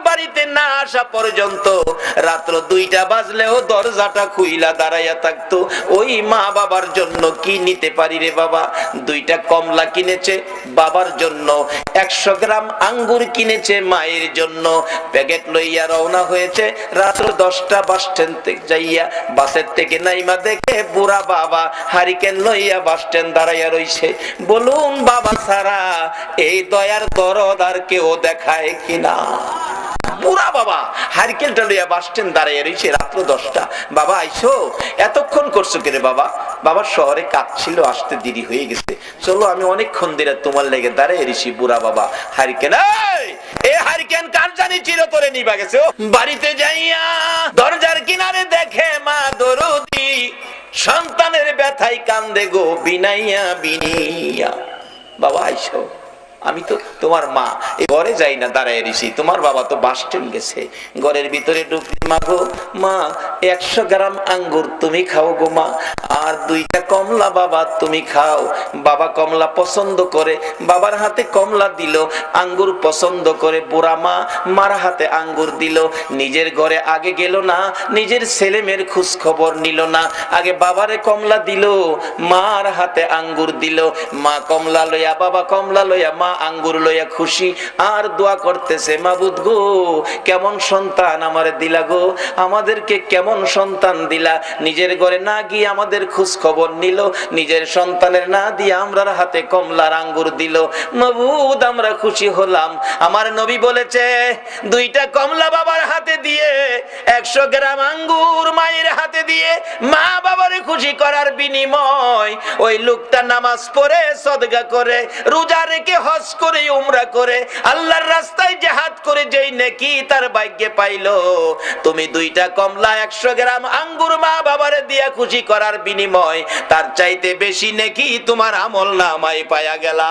বাড়িতে না আসা পর্যন্ত রাত্র 2টা বাজলেও দরজাটা খুইলা দাঁড়াইয়া থাকতো। ওই মা বাবার জন্য কি নিতে পারি রে বাবা? 2টা কমলা কিনেছে বাবার জন্য, 100 গ্রাম আঙ্গুর কিনেছে মায়ের জন্য। প্যাকেট লইয়া রওনা হয়েছে। রাত্র 10টা বাস স্ট্যান্ড থেকে যাইয়া বাসের থেকে নাইমা দেখে বুড়া বাবা হারিকেন লইয়া বাস স্ট্যান্ড দাঁড়াইয়া রইছে। বলুন বাবা ছাড়া এই দয়ার দরদ আর কেউ দেখায় কিনা? বুড়া বাবা হারিকেনটা লইয়া বাস স্ট্যান্ড দাঁড়াইয়া রইছে। রাত্র 10টা। বাবা আইসো, এতক্ষণ করছো কেরে বাবা? বাবার শহরে কাজ ছিল, আসতে দেরি হয়ে গেছে। চলো আমি অনেকক্ষণ ধরে তোমার লেগে দাঁড়াইয়া রইছি। বুড়া বাবা হারিকেন, এই হারিকেন কার জানি চিরতরে নিবা গেছে। বাড়িতে যাইয়া দরজার কিনারে দেখে মা দরদি সন্তানের ব্যথায় কান্দে গো বিনাইয়া বিনিয়া। বাবা আইসো, আমি তো তোমার মা, ঘরে যাই না, দাঁড়ায় রইছি। তোমার বাবা তো বাস স্ট্যান্ড গেছে। ঘরের ভিতরে ঢুকলি, মা গো মা 100 গ্রাম আঙ্গুর তুমি খাও গো মা, আর 2টা কমলা বাবা তুমি খাও। বাবা কমলা পছন্দ করে, বাবার হাতে কমলা দিল। আঙ্গুর পছন্দ করে বুড়া মা মার হাতে আঙ্গুর দিল। নিজের ঘরে আগে গেল না, নিজের ছেলে মেয়ের খোঁজ খবর নিল না। আগে বাবারে কমলা দিল, মার হাতে আঙ্গুর দিল। মা কমলা লইয়া, বাবা কমলা লইয়া, মা আঙ্গুর লইয়া খুশি আর দোয়া করতেছে, মাবুদ গো কেমন সন্তান আমারে দিলা গো, আমাদেরকে কেমন সন্তান দিলা। নিজের ঘরে না গিয়ে আমাদের খোঁজ খবর নিল, নিজের সন্তানের না দিয়ে আমরার হাতে কমলার আঙ্গুর দিল। মাবুদ আমরা খুশি হলাম। আমার নবী বলেছে 2টা কমলা বাবার হাতে দিয়ে 100 গ্রাম আঙ্গুর মায়ের হাতে দিয়ে মা বাবারে খুশি করার বিনিময় ওই লোকটা নামাজ পড়ে, সদকা করে, রোজা রেখে, হজ করে, উমরা করে, আল্লাহর রাস্তায় জিহাদ করে যেই নেকি তার ভাগ্যে পাইলো, তুমি 2টা কমলা 100 গ্রাম আঙ্গুর মা বাবারে দিয়া খুশি করার বিনিময় তার চাইতে বেশি নেকি তোমার আমল নামায় পায়া গেলা।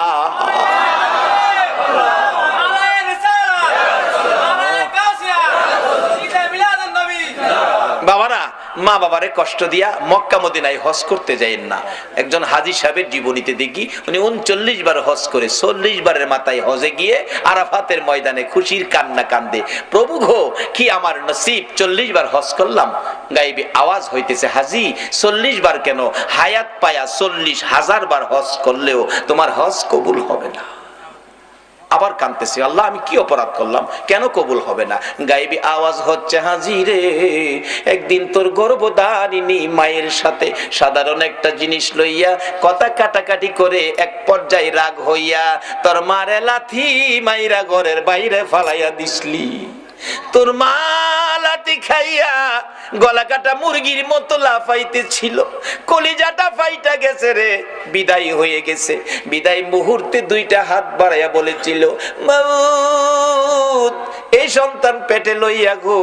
বাবারা মা বাবারে কষ্ট দিয়া মক্কা মদিনায় হজ করতে যাইেন না। একজন হাজী সাহেবের জীবনীতে দেখি উনি 39 বার হজ করে 40 বারের মাথায় হজে গিয়ে আরাফাতের ময়দানে খুশির কান্না কান্দে, প্রভু গো কি আমার নসিব, 40 বার হজ করলাম। গায়েবী আওয়াজ হইতেছে, হাজী 40 বার কেন, হায়াত পায়া 40,000 বার হজ করলেও তোমার হজ কবুল হবে না। আবার কাঁদতেছে, আল্লাহ আমি কি অপরাধ করলাম, কেন কবুল হবে না? গায়েবী আওয়াজ হচ্ছে, হাজী রে একদিন তোর গর্ভধারিণী মায়ের সাথে সাধারণ একটা জিনিস লইয়া কথা কাটাকাটি করে এক পর্যায়ে রাগ হইয়া তোর মারে লাথি মাইরা ঘরের বাইরে ফালাইয়া দিসলি। তোর মা লাথি খাইয়া গলা কাটা মুরগির মতো লাফাইতে ছিল, কলিজাটা ফাইটা গেছে রে, বিদায় হয়ে গেছে। বিদায় মুহূর্তে 2টা হাত বাড়াইয়া বলেছিল, মাবুদ এই সন্তান পেটে লইয়া গো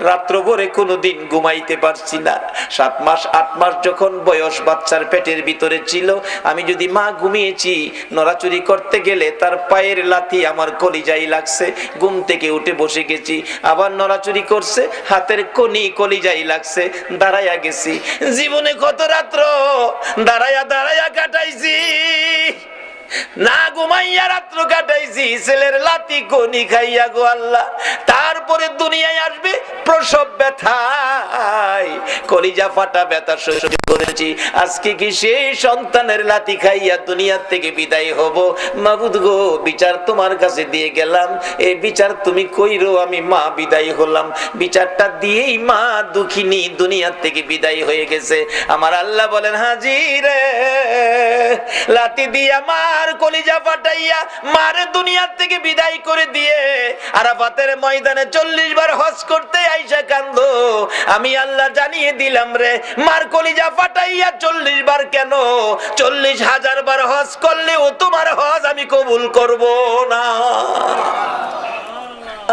রাত্র ভরে কোনোদিন ঘুমাইতে পারছি না। 7 মাস 8 মাস যখন বয়স বাচ্চার পেটের ভিতরে ছিল, আমি যদি মা ঘুমিয়েছি, নড়াচুরি করতে গেলে তার পায়ের লাথি আমার কলিজাই লাগছে। ঘুম থেকে উঠে বসে গেছি, আবার নড়াচুরি করছে, হাতের কনি কলিজাই লাগছে, দাঁড়াইয়া গেছি। জীবনে কত রাত্র দাঁড়াইয়া দাঁড়াইয়া কাটাইছি, না ঘুমাইয়া রাত্র কাটাইছি, ছেলের লাথি কনি খাইয়া গো আল্লাহ। তারপরে দুনিয়ায় আসবে প্রসব ব্যথায় কলিজা ফাটা ব্যথা সহ্য করেছি, আজকে কি সেই সন্তানের লাথি খাইয়া দুনিয়া থেকে বিদায় হব? মাবুদ গো বিচার তোমার কাছে দিয়ে গেলাম, এই বিচার তুমি কইরো, আমি মা বিদায় হলাম। বিচারটা দিয়েই মা দুঃখিনী দুনিয়া থেকে বিদায় হয়ে গেছে। আমার আল্লাহ বলেন, হাজী রে লাথি দিয়া মার কলিজা ফাটাইয়া মারে দুনিয়া থেকে বিদায় করে দিয়ে আরাফাতের ময়দানে 40 বার হজ করতে আইসা কান্দো, আমি আল্লাহ জানিয়ে দিলাম রে, মার কলিজা ফাটাইয়া 40 বার কেন, 40,000 বার হজ করলেও তোমার হজ আমি কবুল করব না।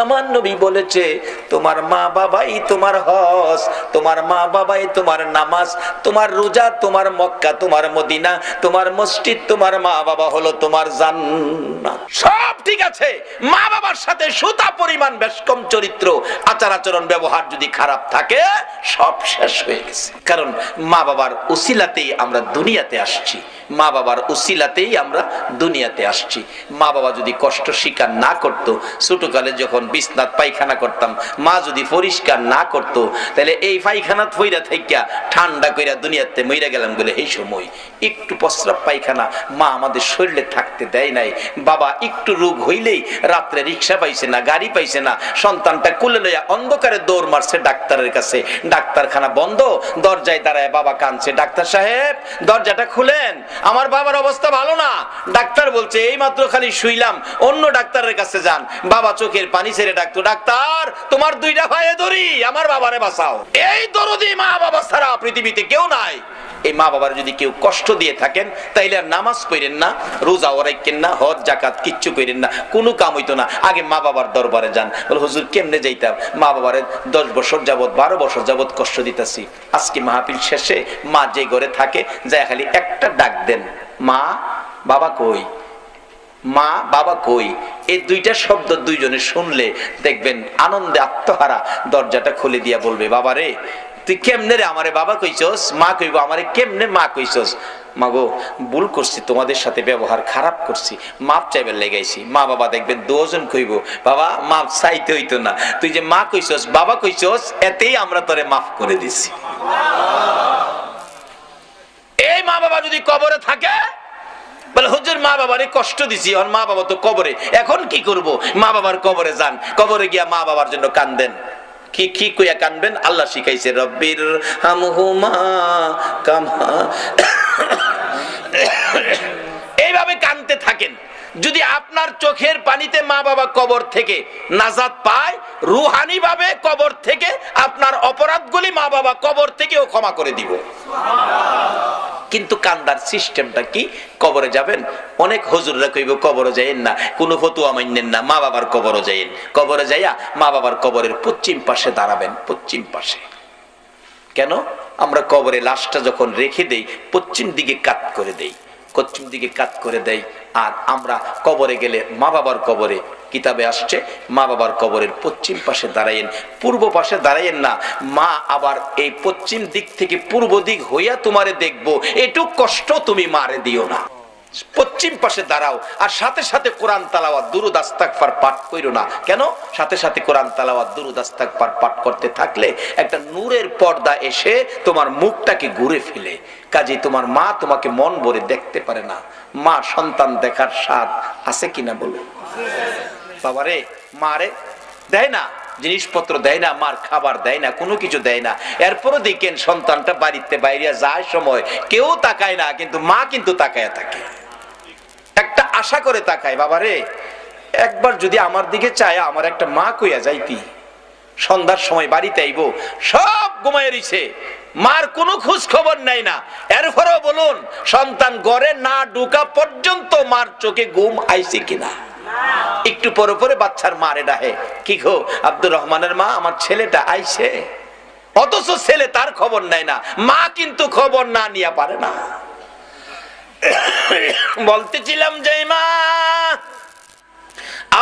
আমার নবী বলেছে, তোমার মা বাবাই তোমার হজ, তোমার মা বাবাই তোমার নামাজ, তোমার রোজা, তোমার মক্কা, তোমার মদিনা, তোমার মসজিদ, তোমার মা বাবা হলো তোমার জান্নাত। সব ঠিক আছে, মা বাবার সাথে সুতা পরিমাণ বেশকম চরিত্র, আচার আচরণ, ব্যবহার যদি খারাপ থাকে সব শেষ হয়ে গেছে। কারণ মা বাবার উসিলাতেই আমরা দুনিয়াতে আসছি। মা বাবার উসিলাতেই আমরা দুনিয়াতে আসছি। মা বাবা যদি কষ্ট স্বীকার না করতো, ছোটকালে যখন বিছনাত পায়খানা করতাম, মা যদি পরিষ্কার না করতো, তাহলে এই পায়খানাত ফইরা থাইকা ঠান্ডা কইরা দুনিয়াতে মইরা গেলাম বলে এই সময় একটু প্রস্রাব পায়খানা মা আমাদের শরীরে থাকতে দেয় নাই। বাবা একটু রোগ হইলেই রাত্রে রিক্সা পাইছে না, গাড়ি পাইছে না, সন্তানটা কোলে লইয়া অন্ধকারে দৌড় মারছে ডাক্তারের কাছে। ডাক্তারখানা বন্ধ, দরজায় দাঁড়ায় বাবা কাঁদছে, ডাক্তার সাহেব দরজাটা খুলেন, আমার বাবার অবস্থা ভালো না। ডাক্তার বলছে এই মাত্র খালি শুইলাম, অন্য ডাক্তারের কাছে যান। বাবা চোখের পানি ছেড়ে ডাকতো, ডাক্তার তোমার দুইটা পায়ে ধরি, আমার বাবারে বাঁচাও। এই দরদি মা বাবা ছাড়া পৃথিবীতে কেউ নাই। এই মা বাবার যদি কেউ কষ্ট দিয়ে থাকেন, তাইলে আর নামাজ পড়েন না, রোজা রাখেন না, হজ জাকাত কিচ্ছু করেন না, কোনো কাম হইতো না। আগে মা বাবার দরবারে যান, বলে হুজুর কেমনে যাইতাম, মা বাবারে 10 বছর যাবত 12 বছর যাবত কষ্ট দিতেছি। আজকে মাহফিল শেষে মা যে ঘরে থাকে যায় খালি একটা ডাক দেন, মা বাবা কই, মা বাবা কই। এই দুইটা শব্দ দুইজনে শুনলে দেখবেন আনন্দে আত্মহারা দরজাটা খুলে দিয়া বলবে, বাবা রে তুই কেমনে রে আমারে বাবা কইছস, মা কইব আমারে কেমনে মা কইছস। মাগো ভুল করছি, তোমাদের সাথে ব্যবহার খারাপ করছি, মাপ চাইবার লেগাইছি। মা বাবা দেখবেন দুজন কইব, বাবা মাপ চাইতে হইতো না, তুই যে মা কইছস বাবা কইছস এতেই আমরা তোরে মাফ করে দিছি। এই মা বাবা যদি কবরে থাকে, বলে হুজুর মা বাবারে কষ্ট দিছি, আর মা বাবা তো কবরে, এখন কি করব? মা বাবার কবরে যান, কবরে গিয়া মা বাবার জন্য কান্দেন। কি কি কইয়া কানবেন? আল্লাহ শিখাইছে, রব্বির হামহুমা কামা। এইভাবে কানতে থাকেন। যদি আপনার চোখের পানিতে মা বাবা কবর থেকে নাজাত পায়, রুহানি ভাবে কবর থেকে আপনার অপরাধগুলি মা বাবা কবর থেকেও ক্ষমা করে দিব। কিন্তু কান্দার সিস্টেমটা কি? কবরে যাবেন, অনেক হুজুররা কইব কবরে যাইেন না, কোনো ফতুয়া মানেন না, মা বাবার কবরে যাইেন। কবরে যাইয়া মা বাবার কবরের পশ্চিম পাশে দাঁড়াবেন, পশ্চিম পাশে। কেন? আমরা কবরে লাশটা যখন রেখে দেই পশ্চিম দিকে কাত করে দেই, পশ্চিম দিকে কাত করে দেই। আর আমরা কবরে গেলে মা বাবার কবরে, কিতাবে আসছে মা বাবার কবরের পশ্চিম পাশে দাঁড়াইয়েন, পূর্ব পাশে দাঁড়াইয়েন না। মা আবার এই পশ্চিম দিক থেকে পূর্ব দিক হইয়া তোমারে দেখবো, এটুক কষ্ট তুমি মারে দিও না। পশ্চিম পাশে দাঁড়াও, আর সাথে সাথে কোরআন তালাওয়াত দুরূদ ইস্তিগফার পাঠ কইরো না। কেন? সাথে সাথে কোরআন তালাওয়াত দুরূদ ইস্তিগফার পাঠ করতে থাকলে একটা নূরের পর্দা এসে তোমার মুখটাকে ঘুরে ফেলে। কাজে তোমার মা তোমাকে মন ভরে দেখতে পারে না। মা সন্তান দেখার স্বাদ আছে কিনা বলো? বাবারে মারে দেয় না, জিনিসপত্র দেয় না, মার খাবার দেয় না, কোনো কিছু দেয় না। এরপরও দেখেন সন্তানটা বাড়িতে বাইরে যায় সময় কেউ তাকায় না, কিন্তু মা কিন্তু তাকায় থাকে, একটা আশা করে তাকায়। বাবারে একবার যদি আমার দিকে চায় আমার একটা মা কইয়া যাইতি। সন্ধ্যার সময় বাড়িতে আইব, সব ঘুমায় রইছে, মার কোনো খোঁজ খবর নাই না। এরপরও বলুন সন্তান ঘরে না ঢুকা পর্যন্ত মার চোখে ঘুম আইছে কিনা? একটু পরে পরে বাচ্চার মারে ডাহে, কি গো আব্দুর রহমানের মা আমার ছেলেটা আইছে, অথচ ছেলে তার খবর নেয় না। মা কিন্তু খবর না নিয়ে পারে না। বলতেছিলাম যে মা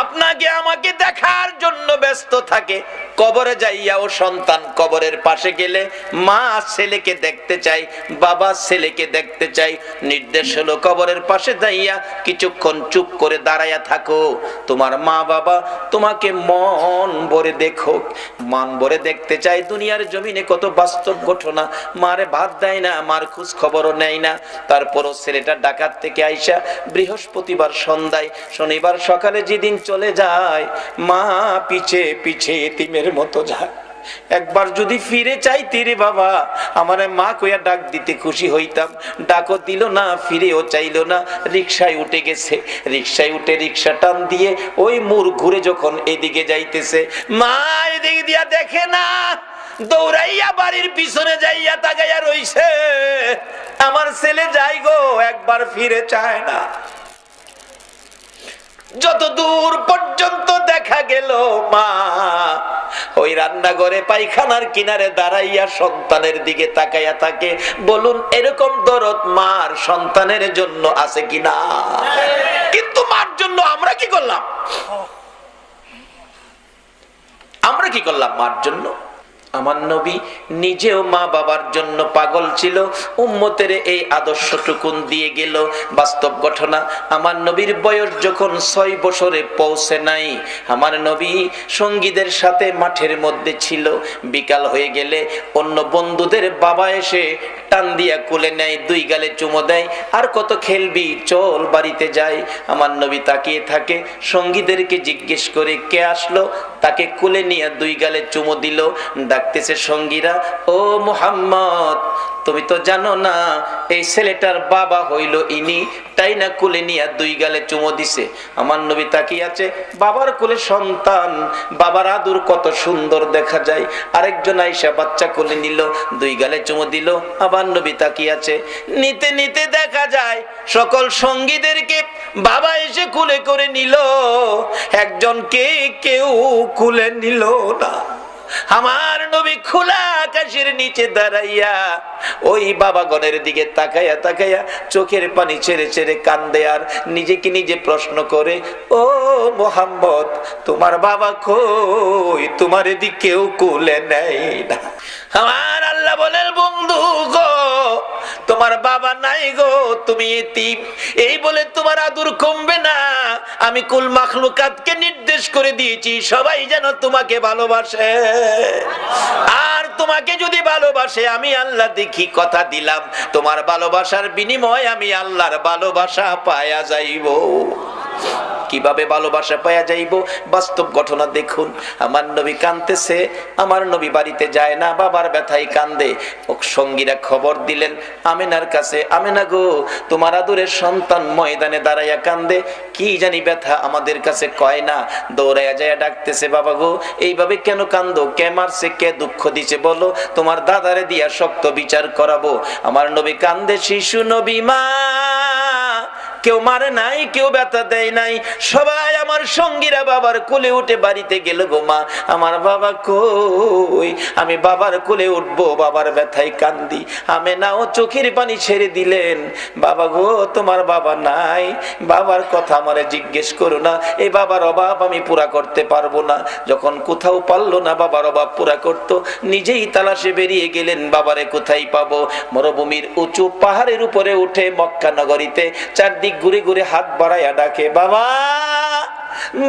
আপনাকে আমাকে দেখার জন্য ব্যস্ত থাকে, কবরে যাইয়াও সন্তান কবরের পাশে গেলে মা ছেলেকে দেখতে চাই, বাবা ছেলেকে দেখতে চাই। নির্দেশ হলো কবরের পাশে যাইয়া কিছুক্ষণ চুপ করে দাঁড়াইয়া থাকো, তোমার মা বাবা তোমাকে মন ভরে দেখো, মন ভরে দেখতে চাই। দুনিয়ার জমিনে কত বাস্তব ঘটনা, মারে ভাত দেয় না, মার খোঁজ খবরও নেয় না। তারপরও ছেলেটা ডাকাত থেকে আইসা বৃহস্পতিবার সন্ধ্যায় শনিবার সকালে যেদিন চলে যায়, মা পিছে পিছে এতিমের মতো যায়। একবার যদি ফিরে চাইতি রে বাবা, আমারে মা কইয়া ডাক দিতে খুশি হইতাম, ডাকও দিল না, ফিরেও চাইলো না। রিকশায় উঠে গেছে, রিকশায় উঠে রিকশা টান দিয়ে ওই মোড় ঘুরে যখন এদিকে যাইতেছে, মা এদিকে দিয়া দেখে না, দৌড়াইয়া বাড়ির পিছনে যাইয়া তাকাইয়া রইছে। আমার ছেলে যাই গো, একবার ফিরে চায় না। যত দূর পর্যন্ত দেখা গেল মা ওই রান্নাঘরে পায়খানার কিনারে দাঁড়াইয়া সন্তানের দিকে তাকাইয়া থাকে। বলুন এরকম দরদ মার সন্তানের জন্য আছে কিনা? কিন্তু মার জন্য আমরা কি করলাম? আমরা কি করলাম মার জন্য? আমার নবী নিজেও মা বাবার জন্য পাগল ছিল, উম্মতের এই আদর্শটুকুন দিয়ে গেল। বাস্তব ঘটনা, আমার নবীর বয়স যখন 6 বছরে পৌঁছে নাই, আমার নবী সঙ্গীদের সাথে মাঠের মধ্যে ছিল। বিকাল হয়ে গেলে অন্য বন্ধুদের বাবা এসে টান দিয়া কোলে নেয়, 2 গালে চুমো দেয়, আর কত খেলবি, চল বাড়িতে যাই। আমার নবী তাকিয়ে থাকে, সঙ্গীদেরকে জিজ্ঞেস করে কে আসলো, তাকে কোলে নিয়ে 2 গালে চুমো দিল। ডাকতেছে সঙ্গীরা, ও মুহাম্মদ, তুমি তো জানো না এই ছেলেটার বাবা হইল ইনি, তাই না কোলে নিয়ে 2 গালে চুমো দিছে। আমার নবী তাকিয়ে আছে, বাবার কোলে সন্তান, বাবার আদর কত সুন্দর দেখা যায়। আরেকজন আয়েশা বাচ্চা কোলে নিল, 2 গালে চুমো দিল। আবার নবী তাকিয়ে আছে, নিতে নিতে দেখা যায় সকল সঙ্গীদেরকে বাবা এসে কোলে করে নিল, একজনকে কেউ কোলে নিল না। আমার নবী খোলা আকাশের নিচে দাঁড়াইয়া ওই বাবাগণের দিকে তাকাইয়া তাকাইয়া চোখের পানি ছেড়ে ছেড়ে কান্দে, আর নিজেকে নিজে প্রশ্ন করে, ও মুহাম্মদ, তোমার বাবা কই, তোমার এদিকে কেউ কোলে নেয় না। আমার আল্লাহ বলেন, বন্ধু গো, তোমার বাবা নাই গো, তুমি এতিম। এই বলে তোমার আদর কমবে না। আমি কুল মাখলুকাতকে নির্দেশ করে দিয়েছি সবাই যেন তোমাকে ভালোবাসে, আর তোমাকে যদি ভালোবাসে আমি আল্লাহ দেখি, কথা দিলাম তোমার ভালোবাসার বিনিময়ে আমি আল্লাহর ভালোবাসা পায়া যাইব। কিভাবে ভালোবাসা পাওয়া যাইব? বাস্তব ঘটনা দেখুন। আমার নবী কাঁদতেছে, আমার নবী বাড়িতে যায় না, বাবার ব্যথায় কান্দে। সঙ্গীরা খবর দিলেন আমেনার কাছে, আমেনা গো, তোমার আদরের সন্তান ময়দানে দাঁড়াইয়া কান্দে, কি জানি ব্যথা আমাদের কাছে কয় না। দৌড়াইয়া যায় ডাকতেছে, বাবা গো, এইভাবে কেন কান্দো, কে মারছে, কে দুঃখ দিছে বলো, তোমার দাদারে দিয়া শক্ত বিচার করাবো। আমার নবী কান্দে, শিশু নবী মা, কেউ মারে নাই, কেউ ব্যথা দেয় নাই, সবাই আমার সঙ্গীরা বাবার কোলে উঠে বাড়িতে গেল গো মা, আমার বাবা কই, আমি বাবার কোলে উঠবো, বাবার ব্যথায় কান্দি। আমেনাও চোখের পানি ছেড়ে দিলেন, বাবা গো, তোমার বাবা নাই, বাবার কথা আমারে জিজ্ঞেস করো না, এই বাবার অভাব আমি পুরা করতে পারবো না। যখন কোথাও পারলো না বাবার অভাব পুরা করতো, নিজেই তালাশে বেরিয়ে গেলেন, বাবারে কোথায় পাবো। মরুভূমির উঁচু পাহাড়ের উপরে উঠে মক্কা নগরীতে চারদিক ঘুরে ঘুরে হাত বাড়াইয়া ডাকে, বাবা,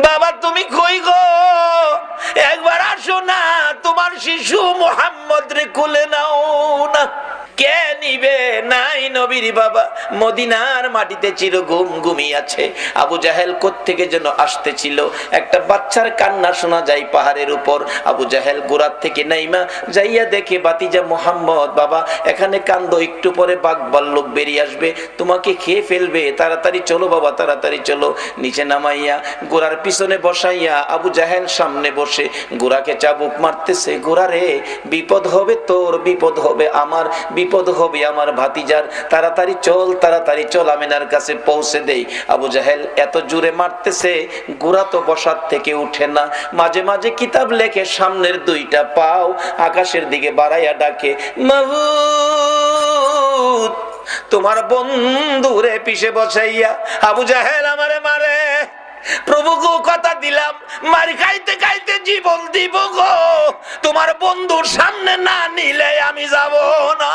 বাবা তুমি কই গো, একবার আসো না, তোমার শিশু মুহাম্মদ রে কোলে নাও না। কে নিবে? নাই নবীর বাবা মদিনার মাটিতে চির ঘুমিয়ে। আবু জাহেল কোত্থেকে যেন আসতেছিল, একটা বাচ্চার কান্না শোনা যায় পাহাড়ের উপর। আবু জাহেল গোড়ার থেকে নাইমা যাইয়া দেখে বাতিজা মুহাম্মদ, বাবা এখানে কান্দো, একটু পরে বাঘ ভাল্লুক বেরিয়ে আসবে, তোমাকে খেয়ে ফেলবে, তাড়াতাড়ি চলো বাবা, তাড়াতাড়ি চলো। নিচে নামাইয়া গোড়ার পিছনে বসাইয়া আবু জাহেল সামনে বসে গোড়াকে চাবুক মারতেছে, গোড়া রে, বিপদ হবে তোর, বিপদ হবে আমার, বিপদ হবে আমার ভাতিজার, তাড়াতাড়ি চল, তাড়াতাড়ি চল, আমিনার কাছে পৌঁছে দেই। আবু জাহেল এত জোরে মারতেছে, গোড়া তো বসার থেকে উঠে না। মাঝে মাঝে কিতাব লেখে সামনের 2টা পাও আকাশের দিকে বাড়াইয়া ডাকে, মাবুদ, তোমার বন্ধুরে পিছে বসাইয়া আবু জাহেল আমারে মারে। প্রভু গো, কথা দিলাম মার খাইতে খাইতে জীবন দিব গো, তোমার বন্ধুর সামনে না নিলে আমি যাব না।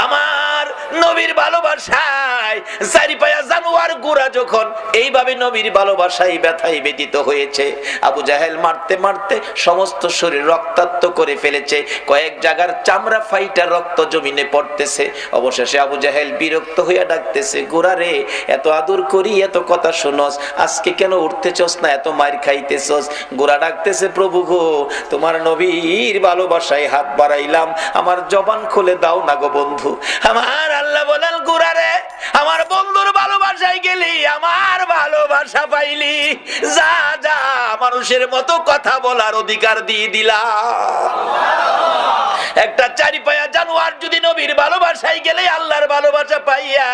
আমার নবীর ভালোবাসায় চারি পায়া জানোয়ার গুড়া যখন এইভাবে নবীর ভালোবাসায় ব্যথায় বেদিত হয়েছে, আবু জাহেল মারতে মারতে সমস্ত শরীর রক্তাক্ত করে ফেলেছে, কয়েক জায়গার চামড়া ফাইটা রক্ত জমিনে পড়তেছে। অবশেষে আবু জাহেল বিরক্ত হইয়া ডাকতেছে, গোড়া রে, এত আদর করি, এত কথা শুনস, আজকে কেন উঠতেছস না, এত মার খাইতেছস? গোড়া ডাকতেছে, প্রভু গো, তোমার নবীর ভালোবাসায় হাত বাড়াইলাম, আমার জবান খুলে দাও না গো বন্ধু। আমার আল্লাহ বলেন, গোড়া রে, আমার বন্ধুর ভালোবাসায় গেলি, আমার ভালোবাসা পাইলি, যা যা, মানুষের মতো কথা বলার অধিকার দিয়ে দিলাম। একটা চারি পায়া জানোয়ার যদি নবীর ভালোবাসায় গেলে আল্লাহর ভালোবাসা পাইয়া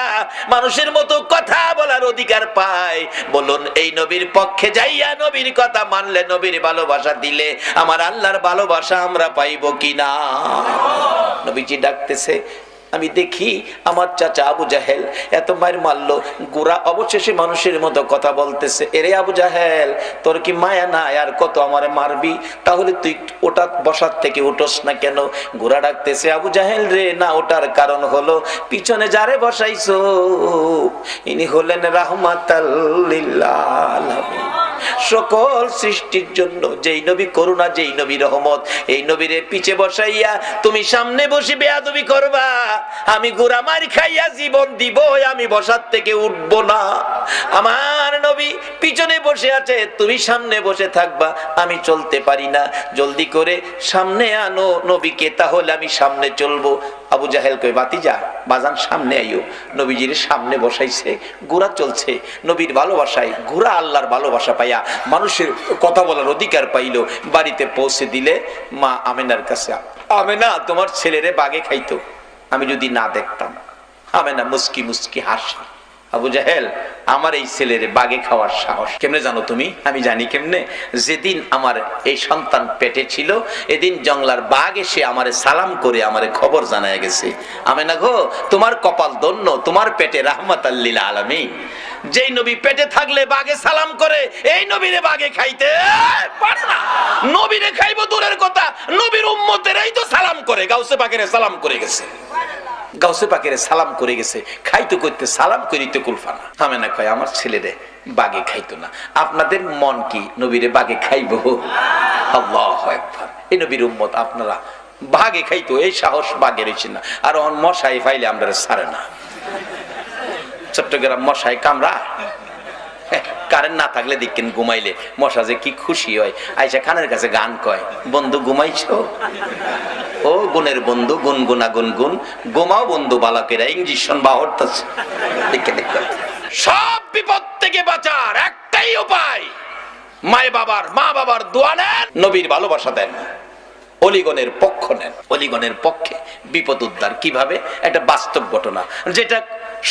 মানুষের মতো কথা বলার অধিকার পায়, বলুন এই নবীর পক্ষে যাইয়া নবীর কথা মানলে, নবীর ভালোবাসা দিলে আমার আল্লাহর ভালোবাসা আমরা পাইব কিনা? নবীজি ডাকতেছে, আমি দেখি আমার চাচা আবু জাহেল এত মায়ের মারলো, গোরা অবশেষে মানুষের মতো কথা বলতেছে, এরে আবু জাহেল তোর কি মায়া না, আর কত আমারে মারবি, তাহলে তুই ওটা বসার থেকে উঠোস না কেন? গোরা ডাকতেছে, আবু জাহেল রে, না ওটার কারণ হলো পিছনে যারে বসাইছো ইনি হলেন রাহমাতাল লিল আলামিন, সকল সৃষ্টির জন্য যেই নবী করুণা, যেই নবী রহমত, এই নবীরে পিছে বসাইয়া তুমি সামনে বসে বেয়াদবি করবা, আমি গোরা মার খাইয়া জীবন দিব, আমি বসার থেকে উঠবো না। আমার নবী পিছনে বসে আছে, তুমি সামনে বসে থাকবা, আমি চলতে পারি না, জলদি করে সামনে আনো নবীকে, তাহলে আমি সামনে চলবো। আবু জাহেল কই, বাতিজা বাজান সামনে আইও। নবীজির সামনে বসাইছে, গোরা চলছে নবীর ভালোবাসায়, গোরা আল্লাহর ভালোবাসা পাইয়া মানুষের কথা বলার অধিকার পাইল। বাড়িতে পৌঁছে দিলে মা আমেনার কাছে, আমেনা তোমার ছেলেরে বাগে খাইতো, আমি যদি না দেখতাম। আমেনা মুস্কি মুস্কি হাসি, আবু জাহেল আমার এই ছেলের বাগে খাওয়ার সাহস কেমনে জানো তুমি? আমি জানি কেমনে, যেদিন আমার এই সন্তান পেটে ছিল এদিন জংলার বাঘ এসে আমারে সালাম করে আমারে খবর জানায় গেছে। আমেনা গো, তোমার কপাল ধন্য, তোমার পেটে রাহমাতাল লিল আলামিন। যেই নবী পেটে থাকলে বাঘে সালাম করে, এই নবীরে বাঘে খাইতে পারে না। নবীরে খাইবো দূরের কথা, নবীর উম্মতেরই তো সালাম করে, গাউসে পাকের সালাম করে গেছে, গাউসে পাকের সালাম করে গেছে, খাইতে করতে সালাম করিতে কুলফানা। আমেনা কয়, আমার ছেলেরে বাগে খাইতো না। আপনাদের মন কি নবীরে বাগে খাইবো? আল্লাহু আকবার। এই নবীর উম্মত আপনারা বাগে খাইতো, এই সাহস বাগে রয়েছে না। আর মশাই ফাইলে আমরা ছাড়ে না। চট্টগ্রাম মশাই কামড়া, কারেন্ট না থাকলে দেখেন ঘুমাইলে মশা যে কি খুশি হয়, আইসা খানের কাছে গান কয়, বন্ধু ঘুমাইছো? ও গুণের বন্ধু, গুনগুনা গুনগুন, গোমাও বন্ধু বালকেরা ইঞ্জেকশন বাহরতাছে। সব বিপদ থেকে বাঁচার একটাই উপায়, মা বাবার দোয়া নেন, নবীর ভালোবাসা দেন, অলিগণের পক্ষ নেন। অলিগণের পক্ষে বিপদ উদ্ধার কিভাবে? একটা বাস্তব ঘটনা, যেটা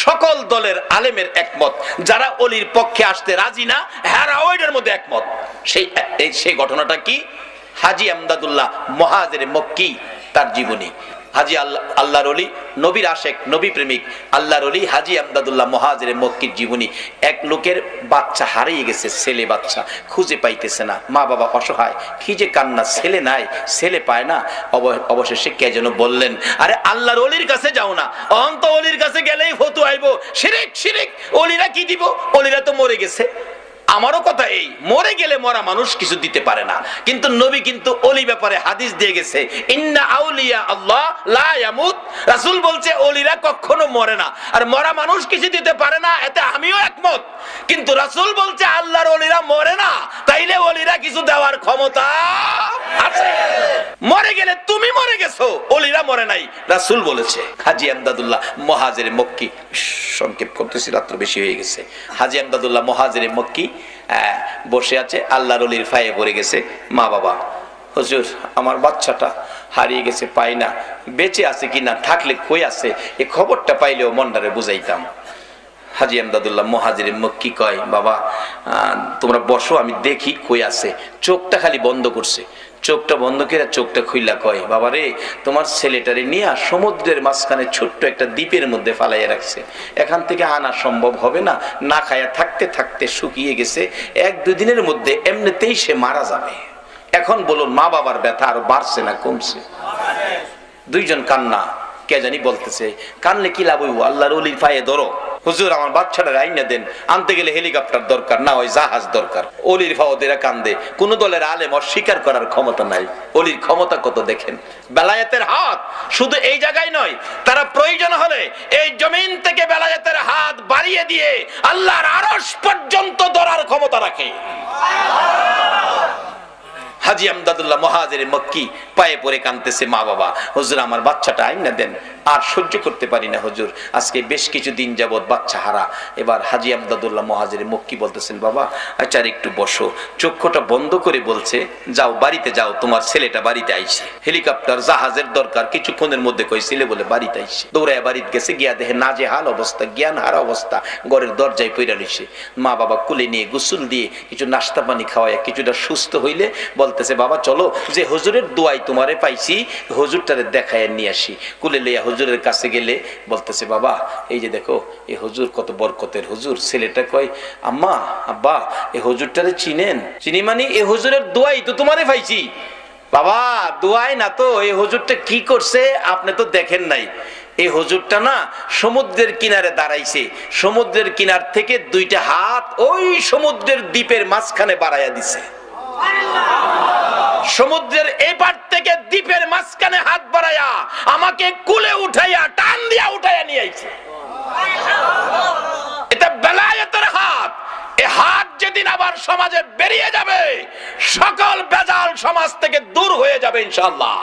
সকল দলের আলেমের একমত, যারা অলির পক্ষে আসতে রাজি না হেরাও এটার মধ্যে একমত। সেই ঘটনাটা কি? হাজী আমদাদুল্লাহ মুহাজির মক্কি, তার জীবনী। হাজী আল্লাহর ওলি, নবীর আশেক, নবী প্রেমিক আল্লাহর ওলি হাজী আমদাদুল্লাহ মুহাজির মক্কির জীবনী। এক লোকের বাচ্চা হারিয়ে গেছে, ছেলে বাচ্চা খুঁজে পাইতেছে না, মা বাবা অসহায়, কি যে কান্না, ছেলে নাই, ছেলে পায় না। অবশেষে কে যেন বললেন, আরে আল্লাহর ওলির কাছে যাও না, অন্ত ওলির কাছে গেলেই ফতু আইবো, শিরিক শিরিক, ওলিরা কি দিব, ওলিরা তো মরে গেছে। আমারও কথা এই, মরে গেলে মরা মানুষ কিছু দিতে পারে না, কিন্তু নবী কিন্তু ওলি ব্যাপারে হাদিস দিয়ে গেছে, ইন্না আউলিয়া আল্লাহ লা ইয়ামুত। রাসূল বলছে ওলিরা কখনো মরে না, আর মরা মানুষ কিছু দিতে পারে না, এতে আমিও একমত। কিন্তু রাসূল বলছে আল্লাহর ওলিরা মরে না, তাইলে ওলিরা কিছু দেওয়ার ক্ষমতা আছে। মরে গেলে তুমি মরে গেছো, ওলিরা মরে নাই, রাসূল বলেছে। হাজী আমদাদুল্লাহ মুহাজির মক্কি, সংক্ষেপ করতেছি রাত্র বেশি হয়ে গেছে। হাজী আমদাদুল্লাহ মুহাজির মক্কি বসে আছে, আল্লাহর ওলির ফায়ে পড়ে গেছে। মা বাবা, হুজুর আমার বাচ্চাটা হারিয়ে গেছে, পাই না, বেঁচে আছে কিনা, থাকলে কই আছে, এই খবরটা পাইলেও মনটারে বুঝাইতাম। হাজী আমদাদুল্লাহ মুহাজির মক্কি কয়, বাবা তোমরা বসো, আমি দেখি কই আছে। চোখটা খালি বন্ধ করছে, চোখটা বন্ধ করে চোখটা খুইলা কয়, বাবা রে, তোমার ছেলেটারে নিয়ে সমুদ্রের মাঝখানে ছোট্ট একটা দ্বীপের মধ্যে ফালাইয়া রাখছে, এখান থেকে আনা সম্ভব হবে না, না খায়া থাকতে থাকতে শুকিয়ে গেছে, 1-2 দিনের মধ্যে এমনিতেই সে মারা যাবে। এখন বলুন, মা বাবার ব্যথা আরো বাড়ছে না কমছে? দুইজন কান্না, কে জানি বলতেছে, কানলে কি লাভ হইব, আল্লাহর ওলির পায়ে ধরো, হুজুর আমার বাচ্চাটা আইনা দেন, আনতে গেলে হেলিকপ্টার দরকার, না হয় জাহাজ দরকার। অলির ফাওদেরা কান্দে, কোন দলের আলেম অস্বীকার করার ক্ষমতা নাই। অলির ক্ষমতা কত দেখেন, বেলায়েতের হাত শুধু এই জায়গায় নয়, তারা প্রয়োজন হলে এই জমিন থেকে বেলায়েতের হাত বাড়িয়ে দিয়ে আল্লাহর আরশ পর্যন্ত ধরার ক্ষমতা রাখে। হাজী আমদাদুল্লাহ মুহাজির মক্কি পায়ে পড়ে কাঁদতেছে, মা বাবা, হুজুর আমার বাচ্চাটা আইনা দেন, আর সহ্য করতে পারি না হুজুর, আজকে বেশ কিছু দিন যাবত বাচ্চা হারা। এবার হাজী আমদাদুল্লাহ মুহাজির মক্কি বলতেছেন, বাবা আচ্ছা একটু বসো। চক্ষুটা বন্ধ করে বলছে, যাও বাড়িতে যাও, তোমার ছেলেটা বাড়িতে আইছে, হেলিকপ্টার জাহাজের দরকার, কিছুক্ষণের মধ্যে কইছিলে বলে বাড়িতে আইছে। দৌড়ায় বাড়িতে গেছে, গিয়া দেখে নাজেহাল অবস্থা, জ্ঞান হারা অবস্থা, ঘরের দরজায় পইরা রইছে। মা বাবা কুলে নিয়ে গোসল দিয়ে কিছু নাস্তা পানি খাওয়ায় কিছুটা সুস্থ হইলে বলতেছে, বাবা চলো, যে হুজুরের দোয়াই তোমারে পাইছি, হুজুরটারে দেখায় নিয়ে আসি। কুলে লইয়া হুজুরের কাছে গেলে বলতেছে, বাবা এই যে দেখো এই হুজুর কত বরকতের হুজুর। ছেলেটা কয়, আম্মা আব্বা এই হুজুরটারে চিনেন? চিনি মানে এই হুজুরের দোয়াই তো তোমারে পাইছি। বাবা দোয়াই না তো, এই হুজুরটা কি করছে আপনি তো দেখেন নাই। এই হুজুরটা না সমুদ্রের কিনারে দাঁড়াইছে, সমুদ্রের কিনার থেকে দুইটা হাত ওই সমুদ্রের দ্বীপের মাঝখানে বাড়াইয়া দিছে। সমুদ্রের এপার থেকে দ্বীপের মাঝখানে হাত বাড়াইয়া আমাকে কুলে উঠাইয়া টান দিয়া উঠাইয়া নিয়ে আইছে। এটা বেলায়েতের হাত। এই হাত যেদিন আবার সমাজে বেরিয়ে যাবে, সকল বেজাল সমাজ থেকে দূর হয়ে যাবে ইনশাআল্লাহ।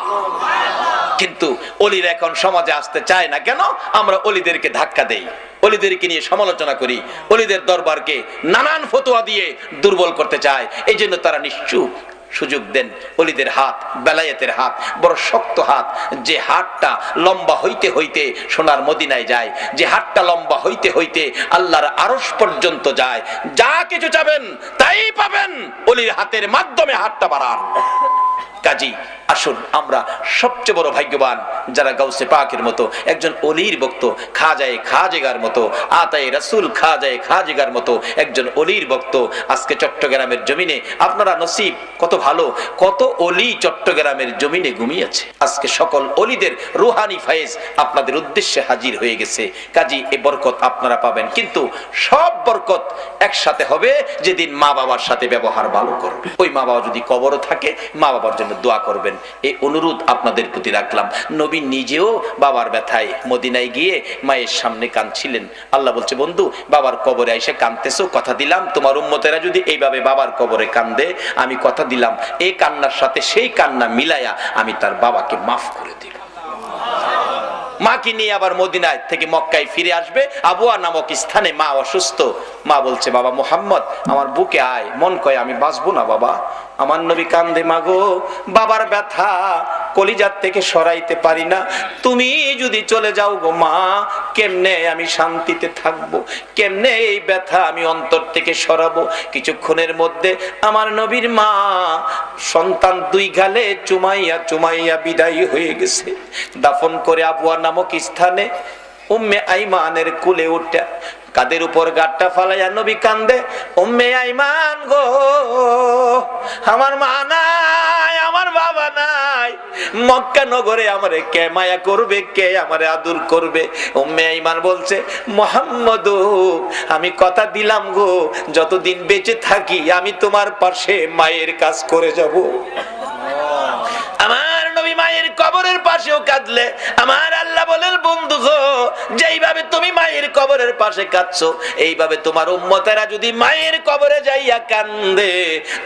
কিন্তু অলিরা এখন সমাজে আসতে চায় না কেন? আমরা অলিদেরকে ধাক্কা দেই, অলিদেরকে নিয়ে সমালোচনা করি, অলিদের দরবারকে নানান ফতোয়া দিয়ে দুর্বল করতে চায়। এই জন্য তারা নিশ্চুপ সুযোগ দেন। অলিদের হাত বেলায়েতের হাত বড় শক্ত হাত, যে হাতটা লম্বা হইতে হইতে সোনার মদিনায় যায়, যে হাতটা লম্বা হইতে হইতে আল্লাহর আরশ পর্যন্ত যায়। যা কিছু চাবেন তাই পাবেন, অলির হাতের মাধ্যমে হাতটা বাড়ান। কাজী আসুন আমরা সবচেয়ে বড় ভাগ্যবান যারা গাউসে পাকের মতো একজন অলির ভক্ত, খাজায়ে খাজেগার মতো, আতায়ে রাসূল খাজায়ে খাজেগার মতো একজন অলির ভক্ত। আজকে চট্টগ্রামের জমিনে আপনারা নসিব কত ভালো, কত অলি চট্টগ্রামের জমিনে ঘুমিয়েছে। আজকে সকল অলিদের রুহানি ফায়েজ আপনাদের উদ্দেশ্যে হাজির হয়ে গেছে। কাজী এই বরকত আপনারা পাবেন, কিন্তু সব বরকত একসাথে হবে যেদিন মা বাবার সাথে ব্যবহার ভালো করবে। ওই মা বাবা যদি কবরও থাকে, মা বাবার জন্য দোয়া করবেন, এই অনুরোধ আপনাদের প্রতি রাখলাম। নবী নিজেও বাবার ব্যথায় মদিনায় গিয়ে মায়ের সামনে কাঁদছিলেন। আল্লাহ বলছে, বন্ধু বাবার কবরে এসে কাঁদতেছো, কথা দিলাম তোমার উম্মতেরা যদি এইভাবে বাবার কবরে কান্দে, আমি কথা দিলাম এই কান্নার সাথে সেই কান্না মিলায়া আমি তার বাবাকে মাফ করে দিব। মাকে নিয়ে আবার মদিনায় থেকে মক্কায় ফিরে আসবে। আবুয়া নামক স্থানে মা অসুস্থ। মা বলছে, বাবা মুহাম্মদ আমার বুকে আয়। মন কয় আমি বাঁচবো না বাবা। আমার নবী কান্দে, মাগো বাবার ব্যথা কলিজার থেকে সরাইতে পারি না, তুমি যদি চলে যাও গো মা, কেমনে আমি শান্তিতে থাকবো, কেমনে এই ব্যথা আমি অন্তর থেকে সরাবো। কিছুক্ষণের মধ্যে আমার নবীর মা সন্তান দুই গালে চুমাইয়া চুমাইয়া বিদায়ী হয়ে গেছে। দাফন করে আবুয়া নামক স্থানে উম্মে আইমানের কুলে উঠে কাদের উপর গাট্টা ফালাইয়া নবী কান্দে, উম্মে আইমান গো আমার মা নাই, আমার বাবা নাই, মক্কা নগরে আমারে কে মায়া করবে, কে আমারে আদর করবে। উম্মে আইমান বলছে, মুহাম্মদ আমি কথা দিলাম গো, যতদিন বেঁচে থাকি আমি তোমার পাশে মায়ের কাজ করে যাব। আমার নবী মায়ের কবরের পাশেও কাঁদলে আমার আল্লাহ বলেন, বন্ধু গো যেইভাবে তুমি মায়ের কবরের পাশে কাঁদছো, এইভাবে তোমার উম্মতেরা যদি মায়ের কবরে যাইয়া কান্দে,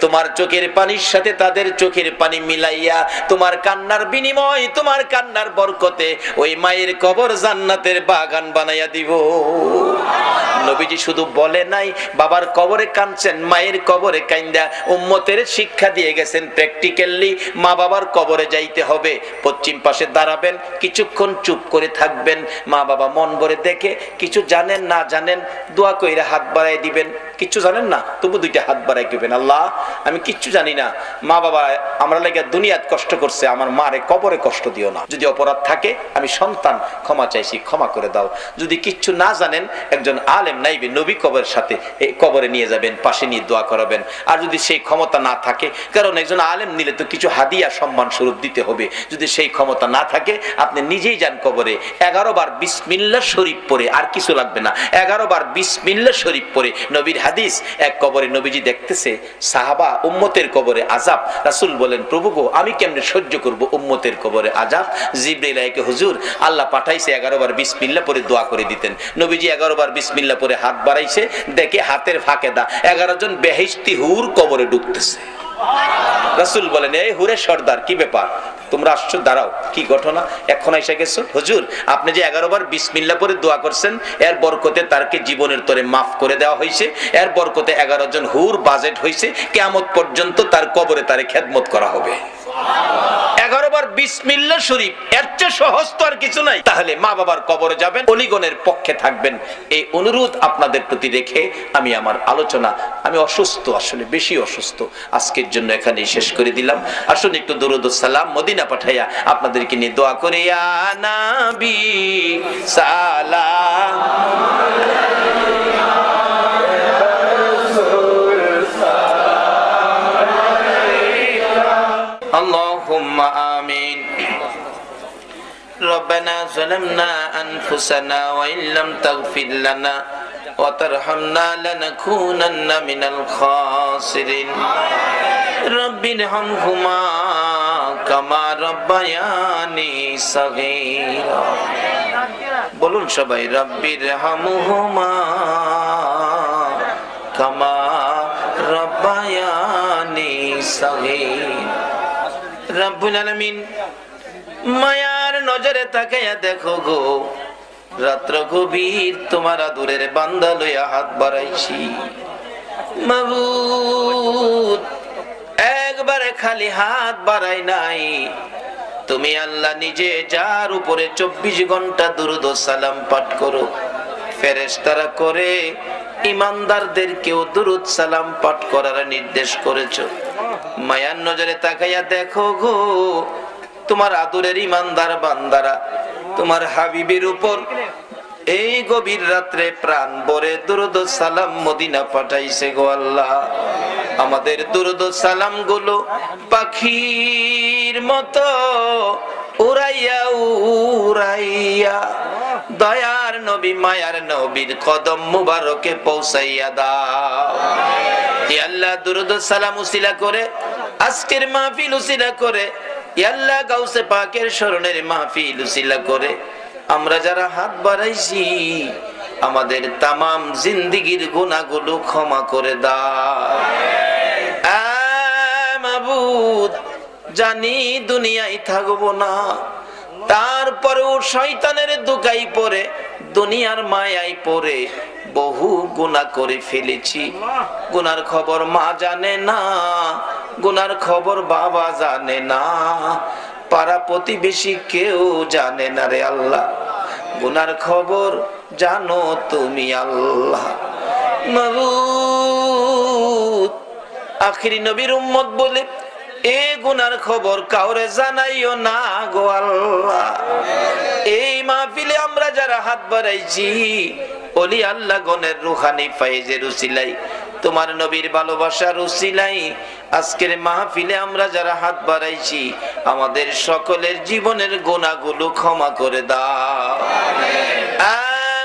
তোমার চোখের পানির সাথে তাদের চোখের পানি মিলাইয়া তোমার কান্নার বিনিময়, তোমার কান্নার বরকতে ওই মায়ের কবর জান্নাতের বাগান বানাইয়া দিব। নবীজি শুধু বলে নাই বাবার কবরে কাঁদছেন, মায়ের কবরে কান্দা উম্মতের শিক্ষা দিয়ে গেছেন প্র্যাকটিক্যালি। মা বাবার কবরে যাইতে হবে, পশ্চিম পাশে দাঁড়াবেন, কিছুক্ষণ চুপ করে থাকবেন, মা বাবা মন ভরে দেখে, কিছু জানেন না জানেন দোয়া কইরা হাত বাড়াই দিবেন, কিচ্ছু জানেন না তবু দুইটা হাত বাড়াই দিবেন, আল্লাহ আমি কিচ্ছু জানি না, মা বাবা আমরা লাগে দুনিয়াত কষ্ট করছে, আমার মারে কবরে কষ্ট দিও না, যদি অপরাধ থাকে আমি সন্তান ক্ষমা চাইছি, ক্ষমা করে দাও। যদি কিচ্ছু না জানেন একজন আলেম নাইবে নবী কবরের সাথে এই কবরে নিয়ে যাবেন, পাশে নিয়ে দোয়া করাবেন। আর যদি সেই ক্ষমতা না থাকে, কারণ একজন আলেম নিলে তো কিছু হাদিয়া সম্মান স্বরূপ দিতে হবে, যদি সেই ক্ষমতা না থাকে আপনি নিজেই যান কবরে, 11 বার বিসমিল্লাহ শরীফ পড়ে, আর কিছু লাগবে না, 11 বার বিসমিল্লাহ শরীফ পড়ে। নবীর হাদিস, এক কবরে নবীজি দেখতেছে সাহাবা উম্মতের কবরে আযাব, রাসূল বলেন প্রভু গো আমি কেমনে সহ্য করব উম্মতের কবরে আযাব। জিবরাইল আইকে হুজুর আল্লাহ পাঠাইছে 11 বার বিসমিল্লাহ পড়ে দোয়া করে দিতেন। নবীজি 11 বার বিসমিল্লাহ পড়ে হাত বাড়াইছে, দেখে হাতের ফাঁকে 11 জন বেহেশতি হুর কবরে ঢুকতেছে। রাসূল বলেন, এই হুরের সর্দার কি ব্যাপার, তোমরা আসছো, দাঁড়াও কি ঘটনা, এখন এসে গেছো? হুজুর আপনি যে 11 বার বিসমিল্লাহ পড়ে দোয়া করছেন, এর বরকতে তারকে জীবনের তরে মাফ করে দেওয়া হয়েছে, এর বরকতে 11 জন হুর বাজেট হয়েছে, কিয়ামত পর্যন্ত তার কবরে তারে খেদমত করা হবে। 11 বার বিসমিল্লাহ শরীফ, এর চেয়ে সহজ তো আর কিছু নাই। তাহলে মা বাবার কবরে যাবেন, অলিগণের পক্ষে থাকবেন, এই অনুরোধ আপনাদের প্রতি রেখে আমি আমার আলোচনা, আমি অসুস্থ, আসলে বেশি অসুস্থ, আজকের জন্য এখানেই শেষ করে দিলাম। আসুন একটু দুরূদ ও সালাম মদিনা পাঠাইয়া আপনাদেরকে নিয়ে দোয়া করে, ইয়া নবী সালাম আল্লাহুম্মা আমিন। ربنا ظلمنا أنفسنا وإن لم تغفر لنا وترحمنا لنكونن من الخاسرين رب ارحمهما كما ربياني صغيرا বলুন সবাই, رب ارحمهما كما ربياني صغيرا। রব্বুল আলামিন মায়ার নজরে তাকাইয়া দেখো গো, রাত্র গভীর তোমার আদরের বান্দা লইয়া হাত বাড়াইছি মাবুদ, একবারে খালি হাত বাড়াই নাই। তুমি আল্লাহ নিজে যার উপরে 24 ঘন্টা দুরূদ ও সালাম পাঠ করো, ফেরেশতারা করে ইমানদারদেরকেও দুরূদ সালাম পাঠ করার নির্দেশ করেছো। মায়ার নজরে তাকাইয়া দেখো গো, তোমার আদরের ইমানদার বান্দারা তোমার হাবিবের উপর এই গভীর রাত্রে প্রাণ ভরে দুরূদ ও সালাম মদিনা পাঠাইছে গো আল্লাহ। আমাদের দুরূদ ও সালাম গুলো পাখির মতো উড়াইয়া উড়াইয়া দয়ার নবী মায়ার নবীর কদম মুবারকে পৌঁছাইয়া দাও। ইয়া আল্লাহ, দুরূদ ও সালাম উসিলা করে আজকের মাহফিল উসিলা করে, ইয়া আল্লাহ গাউসে পাকের শরণের মাহফিল উসিলা করে আমরা যারা হাত বাড়াইছি আমাদের তামাম জিন্দেগীর গুনাহগুলো ক্ষমা করে দাও। মাবুদ, জানি দুনিয়ায় থাকবো না, তারপরেও শয়তানের দুকাই পড়ে দুনিয়ার মায়ায় পড়ে বহু গুনাহ করে ফেলেছি। গুনার খবর মা জানে না, গুনার খবর বাবা জানে না, পাড়া প্রতিবেশী কেউ জানে না রে আল্লাহ। গুনার খবর জানো তুমি আল্লাহ। মাবুদ, আখিরি নবীর উম্মত বলে এ গুনার খবর কাউরে জানাইও না গো আল্লাহ। এই মাহফিলে আমরা যারা হাত বাড়াইছি ওলি আল্লাহ গণের রুহানি ফায়েজের উসিলাই, তোমার নবীর ভালোবাসার উসিলাই আজকের মাহফিলে আমরা যারা হাত বাড়াইছি আমাদের সকলের জীবনের গুনাহগুলো ক্ষমা করে দাও।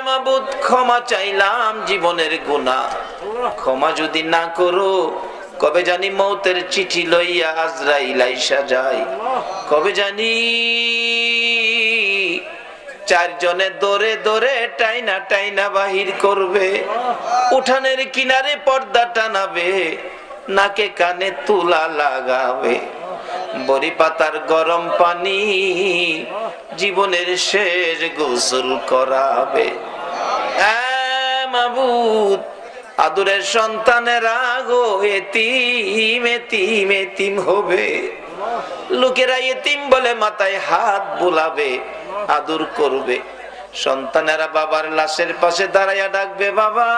মাবুদ, ক্ষমা চাইলাম জীবনের গুনাহ, ক্ষমা যদি না করো কবে জানি মৌতের চিঠি লইয়া আজরাইল আইসা যায়, কবে জানি চারজনে দরে দরে টাইনা টাইনা বাহির করবে, উঠানের কিনারে পর্দা টানাবে, নাকে কানে তুলা লাগাবে, বড়ি পাতার গরম পানি জীবনের শেষ গোসল করাবে। মাবুদ, আদরের সন্তানেরা গো এতিম এতিম এতিম হবে, লোকেরা এতিম বলে মাথায় হাত বুলাবে, আদর করবে। সন্তানেরা বাবার লাশের পাশে দাঁড়াইয়া ডাকবে, বাবা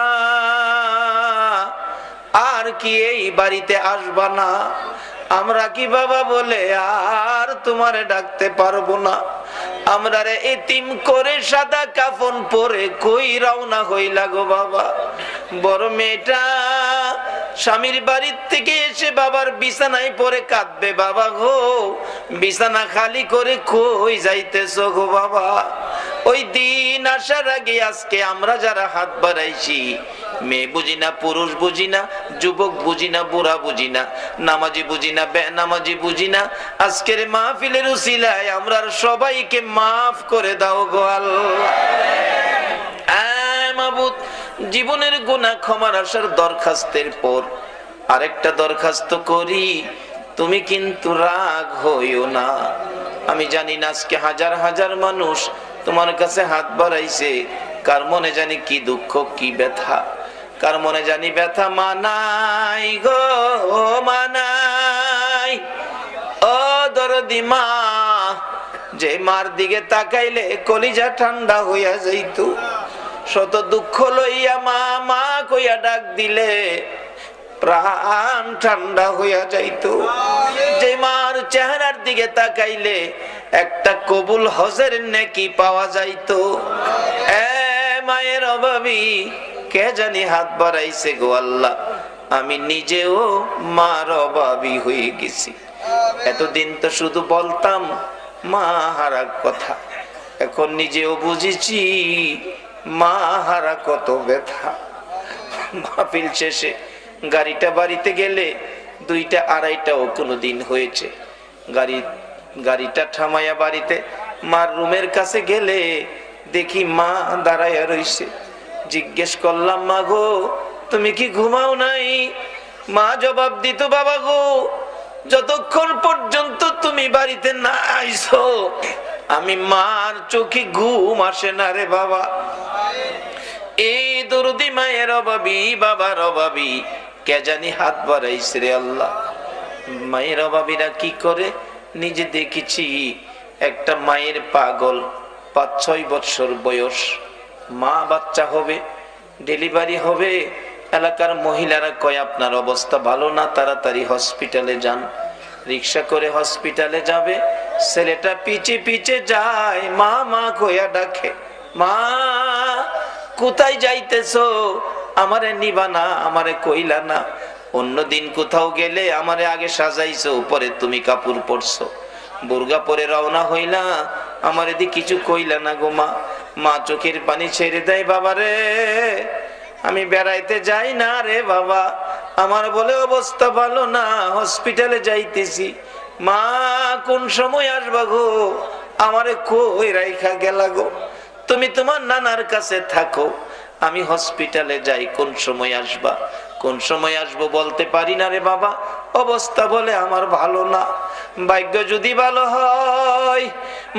আর কি এই বাড়িতে আসবা না? আমরা কি বাবা বলে আর তোমারে ডাকতে পারবো না? আমরা রে এতিম করে সাদা কাফন পরে কই রওনা হইলা গো বাবা। বড় মেয়েটা স্বামীর বাড়ির থেকে এসে বাবার বিছানায় পরে কাঁদবে, বাবা গো বিছানা খালি করে কই যাইতেছো গো বাবা? ওই দিন আসার আগে আজকে আমরা যারা হাত বাড়াইছি, মেয়ে বুঝি না, পুরুষ বুঝি না, যুবক বুঝি না, বুড়া বুঝি না, নামাজি বুঝি না, বেনামাজি বুঝি না, আজকের মাহফিলের উসিলায় আমরা সবাইকে মাফ করে দাও গো আল্লাহ। মাবুদ, জীবনের গুনাহ ক্ষমার আসার দরখাস্তের পর আরেকটা দরখাস্ত করি, তুমি কিন্তু রাগ হইও না। আমি জানি না আজকে হাজার হাজার মানুষ তোমার কাছে হাত বাড়াইছে, কার মনে জানি কি দুঃখ কি ব্যথা, কার মনে জানি ব্যথা মানাই গো মানাই। ও দরদি মা যে মার দিকে তাকাইলে কলিজা ঠান্ডা হইয়া যাইত, শত দুঃখ লইয়া মা মা কইয়া ডাক দিলে প্রাণ ঠান্ডা হইয়া যাইত। যে মার চেহারার দিকে তাকাইলে একটা কবুল হজের নেকি পাওয়া যাইত। মায়ের অভাবী কে জানি হাত বাড়াইছে গো আল্লাহ, আমি নিজেও মার অভাবী হয়ে গেছি। এতদিন তো শুধু বলতাম মা হারা কথা, এখন নিজেও বুঝেছি মা হারা কত ব্যথা। মাহফিল শেষে গাড়িটা বাড়িতে গেলে 2টা 2:30টাও কোনোদিন হয়েছে। গাড়িটা থামাইয়া বাড়িতে মার রুমের কাছে গেলে দেখি মা দাঁড়াইয়া রইছে। জিজ্ঞেস করলাম, মা গো তুমি কি ঘুমাও নাই? মা জবাব দিত, বাবা গো যতক্ষণ পর্যন্ত তুমি বাড়িতে না আইছো আমি মার চোখে ঘুম আসে না রে বাবা। এই দরদি মায়ের অভাবী বাবার অভাবী কে জানি হাত বাড়াইছে রে আল্লাহ। মায়ের অভাবীরা কি করে নিজে দেখেছি। একটা মায়ের পাগল 5-6 বছর বয়স, মা বাচ্চা হবে, ডেলিভারি হবে। এলাকার মহিলারা কয় আপনার অবস্থা ভালো না, তাড়াতাড়ি হসপিটালে যান। রিক্সা করে হসপিটালে যাবে, ছেলেটা পিছে পিছে যায়, মা মা কইয়া ডাকে, মা কোথায় যাইতেছো? আমারে নিবা না, আমারে কইলা না। অন্যদিন কোথাও গেলে আমারে আগে সাজাইছো, পরে তুমি কাপড় পরছো, বুরগা পরে রওনা হইলা, আমারে দি কিছু কইলা না গো মা। মা চোখের পানি ছেড়ে দেয়, বাবা রে আমি বেড়াইতে যাই না রে বাবা, আমার বলে অবস্থা ভালো না, হসপিটালে যাইতেছি। মা কোন সময় আসবা গো? আমারে কই রাইখা গেলা গো? তুমি তোমার নানার কাছে থাকো, আমি হসপিটালে যাই, কোন সময় আসবা? কোন সময় আসবো বলতে পারি না রে বাবা, অবস্থা বলে আমার ভালো না। ভাগ্য যদি ভালো হয়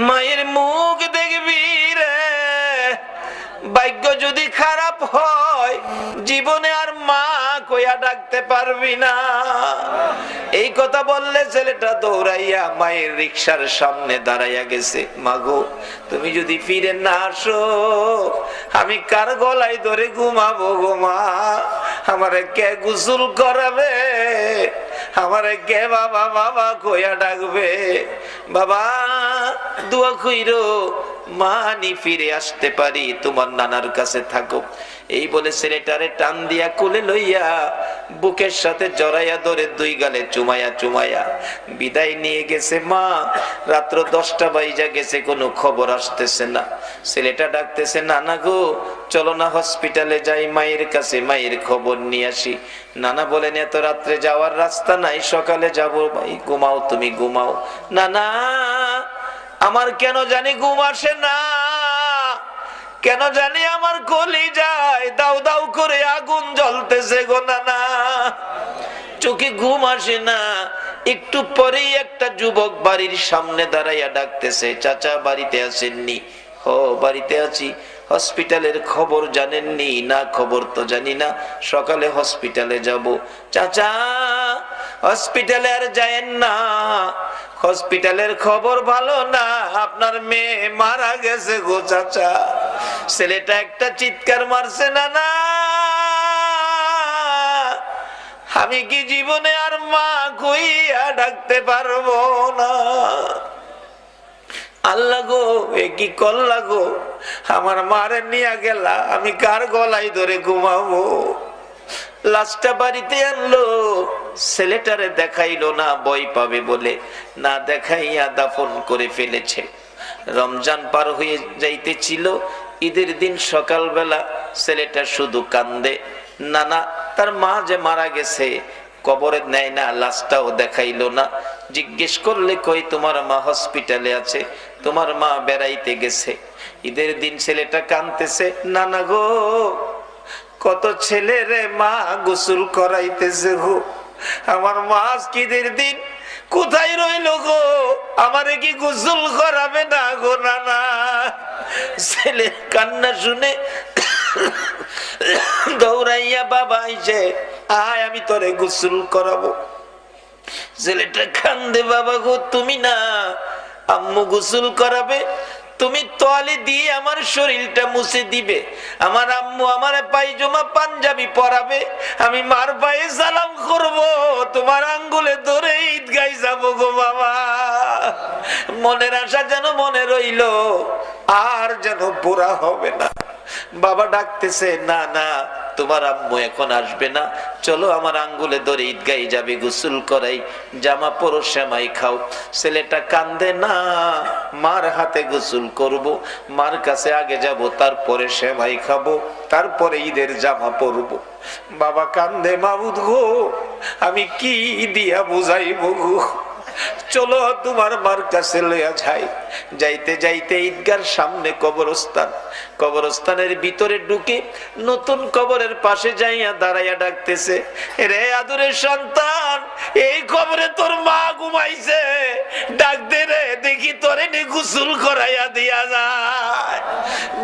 মায়ের মুখ দেখবি রে, ভাগ্য যদি খারাপ হয় জীবনে আর মা কইয়া ডাকতে পারবি না। এই কথা বললে ছেলেটা দৌড়াইয়া মায়ের রিকশার সামনে দাঁড়াইয়া গেছে। মাগো তুমি যদি ফিরে না আসো আমি কার গলায় ধরে ঘুমাবো গো মা? আমারে কে গোসল করাবে? আমারে কে বাবা বাবা কইয়া ডাকবে? বাবা দোয়া কইরো মানি ফিরে আসতে পারি, তোমার নানার কাছে থাকো। এই বলে ছেলেটারে টান দিয়া কোলে লইয়া বুকের সাথে জড়াইয়া ধরে 2 গালে চুমাইয়া চুমাইয়া বিদায় নিয়ে গেছে মা। রাত্র 10টা বাজে গেছে, কোনো খবর আসতেছে না। ছেলেটা ডাকতেছে, নানা গো চলো না হসপিটালে যাই, মায়ের কাছে মায়ের খবর নিয়ে আসি। নানা বলেন এত রাত্রে যাওয়ার রাস্তা নাই, সকালে যাবো। ভাই ঘুমাও, তুমি ঘুমাও। নানা আমার কেন জানি ঘুম আসে না, কেন জানি আমার কলিজায় দাউ দাউ করে আগুন জ্বলতেছে গো নানা, চোখে ঘুম আসে না। একটু পরেই একটা যুবক বাড়ির সামনে দাঁড়াইয়া ডাকতেছে, চাচা বাড়িতে আসেননি? ও বাড়িতে আছি। হসপিটালের খবর জানেননি? না খবর তো জানি না, সকালে হসপিটালে যাব। চাচা হসপিটালে আর যায়েন না, হসপিটালের খবর ভালো না, আপনার মেয়ে মারা গেছে গো চাচা। ছেলেটা একটা চিৎকার মারছে, না না আমি কি জীবনে আর মা কইয়া ডাকতে পারবো না? আল্লাহ গো এ কি করলা গো? আমার মারে নিয়ে গেলা, আমি কার গলায় ধরে ঘুমাবো? লাশটা বাড়িতে আনলো, ছেলেটারে দেখাইলো না, ভয় পাবে বলে না দেখাইয়া দাফন করে ফেলেছে। রমজান পার হয়ে যাইতেছিল, ঈদের দিন সকালবেলা ছেলেটা শুধু কান্দে, নানা তার মা যে মারা গেছে কবরে নেয় না, লাশটাও দেখাইলো না। জিজ্ঞেস করলে কই তোমার মা হসপিটালে আছে, তোমার মা বেড়াইতে গেছে। ঈদের দিন ছেলেটা কাঁদতেছে, নানা গো কত ছেলে রে মা গোসল করাইতেছে গো, আমার মা আজকে ঈদের দিন কোথায় রইল গো? আমারে কি গোসল করাবে না গো নানা? ছেলে কান্না শুনে দৌড়াইয়া বাবা আইছে, আয় আমি তোরে গোসল করাবো। ছেলেটা কান্দে, বাবা গো তুমি না, আম্মু গোসল করাবে, তুমি তোয়ালে দিয়ে আমার শরীরটা মুছে দিবে, আমার আম্মু আমার পায়জামা পাঞ্জাবি পরাবে, আমি মার পায়ে সালাম করব, তোমার আঙ্গুলে ধরে ঈদগায় যাব গো বাবা। মনের আশা যেন মনে রইল, আর যেন পুরা হবে না। বাবা ডাকতেছে, না না তোমার আম্মু এখন আসবে না, চলো আমার আঙ্গুলে ধরে ঈদগায় যাবে, গোসল করাই, জামা পরো, সেমাই খাও। ছেলেটা কান্দে, না মার হাতে গোসল করব, মার কাছে আগে যাব, তারপরে সেমাই খাবো, তারপরে ঈদের জামা পরবো। বাবা কান্দে, মাবুদ গো আমি কি দিয়া বুঝাইব গো, চলো তোমার মার কাছে লইয়া যাই। যাইতে যাইতে ঈদগার সামনে কবরস্থান, কবরস্থানের ভিতরে ঢুকে নতুন কবরের পাশে যাইয়া দাঁড়াইয়া ডাকতেছে, রে আদরের সন্তান, এই কবরে তোর মা ঘুমাইছে, ডাক দে রে, দেখি তোরে নে গোসল করাইয়া দিয়া যায়।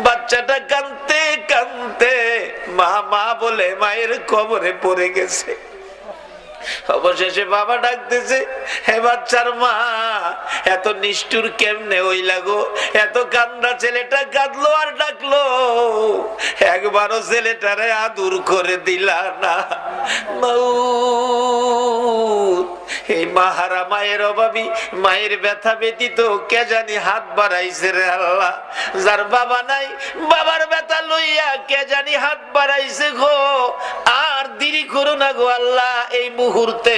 বাচ্চাটা কাঁদতে কাঁদতে মা মা বলে মায়ের কবরে পড়ে গেছে। অবশেষে বাবা ডাকতেছে, হে বাচ্চার মা, এত নিষ্ঠুর কেমনে হইলা গো, এত কান্দা ছেলেটা কাঁদলো আর ডাকলো, একবারও ছেলেটারে আদর করে দিলা না। এই মাহারা মায়ের অভাবী, মায়ের ব্যথা ব্যতীত কে জানি হাত বাড়াইছে রে আল্লাহ। যার বাবা নাই, বাবার ব্যথা লইয়া কে জানি হাত বাড়াইছে গো। আর দেরি করো না গো আল্লাহ, এই মুহূর্তে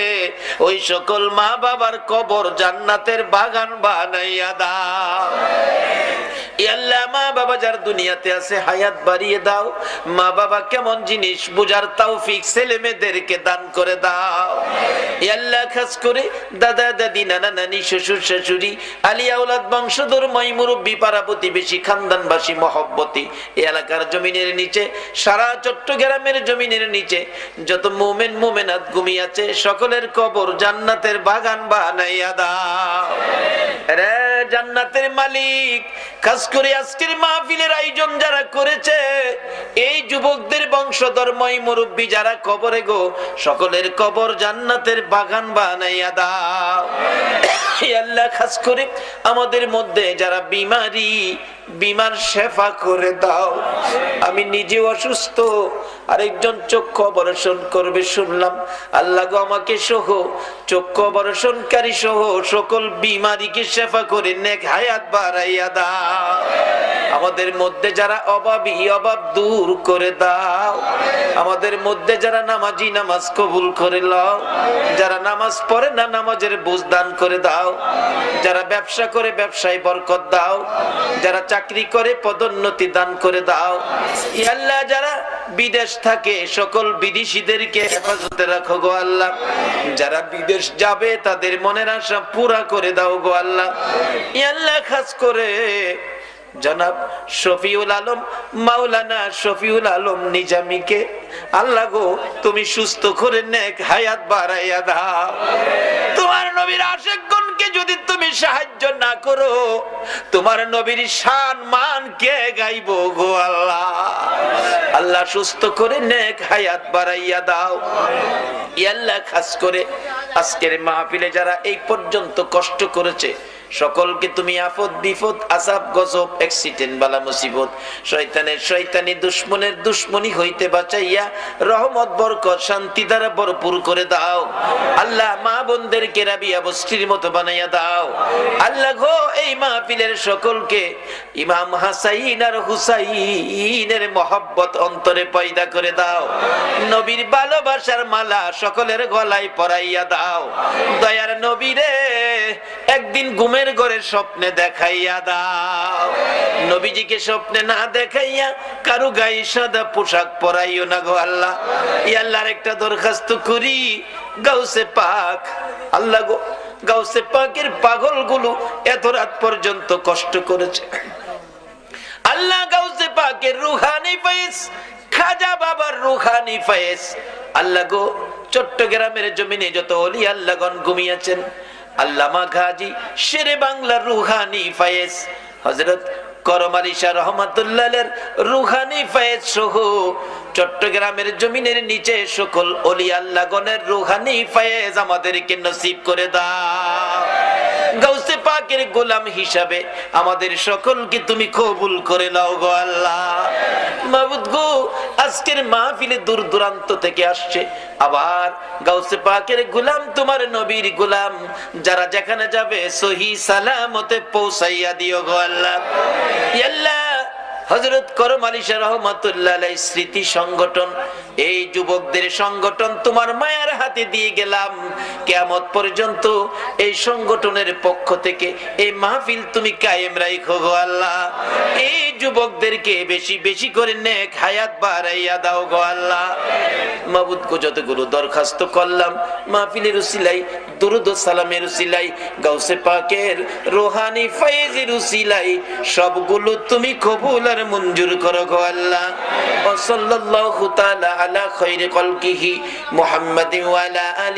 ওই সকল মা বাবার কবর জান্নাতের বাগান বানাইয়া দাও। আল্লাহ মা বাবা যার দুনিয়াতে আছে হায়াত বাড়িয়ে দাও। মা বাবা কেমন জিনিস বুঝার তৌফিক ছেলে মেয়েদেরকে দান করে দাও। আল্লাহ খাস করে দাদা দাদি, নানা নানি, শ্বশুর শাশুড়ি, আলী আওলাদ, বংশধর, মাই মুরব্বী, পাড়া প্রতিবেশী, খানদানবাসী, মহব্বতী, এই এলাকার জমিনের নিচে, সারা চট্টগ্রামের জমিনের নিচে যত মুমিন মুমিনাত ঘুমিয়ে আছে, সকলের কবর জান্নাতের বাগান বানাইয়া দাও রে জান্নাতের মালিক। খাস করে আজকের মাহফিলের আয়োজন যারা করেছে, এই যুবকদের বংশধর, মাই মুরব্বী যারা কবরে গো, সকলের কবর জান্নাতের বাগান বানাইয়া দাও। আল্লাহ খাস করে আমাদের মধ্যে যারা বিমারি, বিমার শেফা করে দাও। আমি নিজে অসুস্থ, আরেকজন চক্ষু অপারেশন করবে শুনলাম, আল্লাহ গো আমাকে সহ চক্ষু অপারেশনকারী সহ সকল বিমারিকে শেফা করে নেক হায়াত বাড়াইয়া দাও। আমাদের মধ্যে যারা অভাবী, অভাব দূর করে দাও। আমাদের মধ্যে যারা নামাজি, নামাজ কবুল করে লও। যারা নামাজ পড়ে না, নামাজের বুঝ দান করে দাও। যারা ব্যবসা করে ব্যবসায় বরকত দাও। যারা চাকরি করে পদোন্নতি দান করে দাও। আল্লাহ যারা বিদেশ থাকে সকল বিদেশিদেরকে হেফাজতে রাখো গো আল্লাহ। যারা বিদেশ যাবে তাদের মনের আশা পুরা করে দাও গো আল্লাহ। আল্লাহ খাস করে জনাব শফিউল আলম, মাওলানা শফিউল আলম নিজামীকে আল্লাহ গো তুমি সুস্থ করে নেক হায়াত বাড়াইয়া দাও। তোমার নবীর আশিকগণকে যদি তুমি সাহায্য না করো, তোমার নবীর শান মান কে গাইবো গো আল্লাহ। আল্লাহ সুস্থ করে নেক হায়াত বাড়াইয়া দাও। আল্লাহ খাস করে আজকের মাহফিলে যারা এই পর্যন্ত কষ্ট করেছে, সকলকে তুমি আফত বিপদ, আযাব গজব, অ্যাক্সিডেন্ট, বালা মুসিবত, শয়তানের শয়তানি, দুশমনের দুশমনি হইতে বাঁচাইয়া রহমত, বরকত, শান্তি দ্বারা ভরপুর করে দাও। আল্লাহ মা বোনদেরকে রাবিয়া বস্তির মতো বানাইয়া দাও। আল্লাহ গো এই মাহফিলের সকলকে ইমাম হাসাইন আর হুসাইনের মহব্বত অন্তরে পয়দা করে দাও। নবীর ভালোবাসার মালা সকলের গলায় পরাইয়া দাও। দয়ার নবীরে একদিন ঘুমের ঘরে স্বপ্নে দেখাইয়া দাও। নবীজিকে স্বপ্নে না দেখাইয়া কারো গায়ে সাদা পোশাক পরাইও না গো আল্লাহ। আল্লাহর একটা দরখাস্ত করি, গাউসে পাক আল্লাহ গো, গাউসে পাকের পাগলগুলো এত রাত পর্যন্ত কষ্ট করেছে আল্লাহ। গাউসে পাকের রুহানি ফয়েজ, খাজা বাবার রুহানি ফয়েজ আল্লাহ গো, চট্টগ্রামের জমিনে যত ওলি আল্লাহগণ ঘুমিয়েছেন, আল্লামা গাজী শেরে বাংলার রুহানি ফয়েজ, হযরত করম আলী শাহ রহমাতুল্লাহের রুহানি ফয়েজ সহ চট্টগ্রামের জমিনের নিচে সকল ওলি আল্লাহগণের রুহানি ফয়েজ আমাদেরকে নসিব করে দাও। গাউসে পাকের গোলাম হিসাবে আমাদের সকলকে তুমি কবুল করে নাও গো আল্লাহ। মাবুদ গো, আজকের মাহফিলে দূর দূরান্ত থেকে আসছে আবার গাউসে পাকের গোলাম, তোমার নবীর গোলাম, যারা যেখানে যাবে সহি সালামতে পৌঁছাইয়া দিও গো আল্লাহ। আল্লাহ, হযরত করম আলী শাহ রহমাতুল্লাহ আলাইহি স্মৃতি সংগঠন, এই যুবকদের সংগঠন তোমার মায়ের হাতে দিয়ে গেলাম। কিয়ামত পর্যন্ত এই সংগঠনের পক্ষ থেকে এই মাহফিল তুমি কায়েম রাখো গো আল্লাহ। এই যুবকদেরকে বেশি বেশি করে নেক হায়াত বাড়াইয়া দাও গো আল্লাহ। মাবুদ গো, যতগুলো দরখাস্ত করলাম মাহফিলের উসিলাই, দুরুদ ও সালামের উসিলাই, গাউসে পাকের রূহানি ফয়েজের উসিলাই সবগুলো তুমি কবুল আর মঞ্জুর করো গো আল্লাহ। ওয়া সাল্লাল্লাহু তাআলা আলা খায়রি খালকিহি মুহাম্মাদিন ওয়া আলা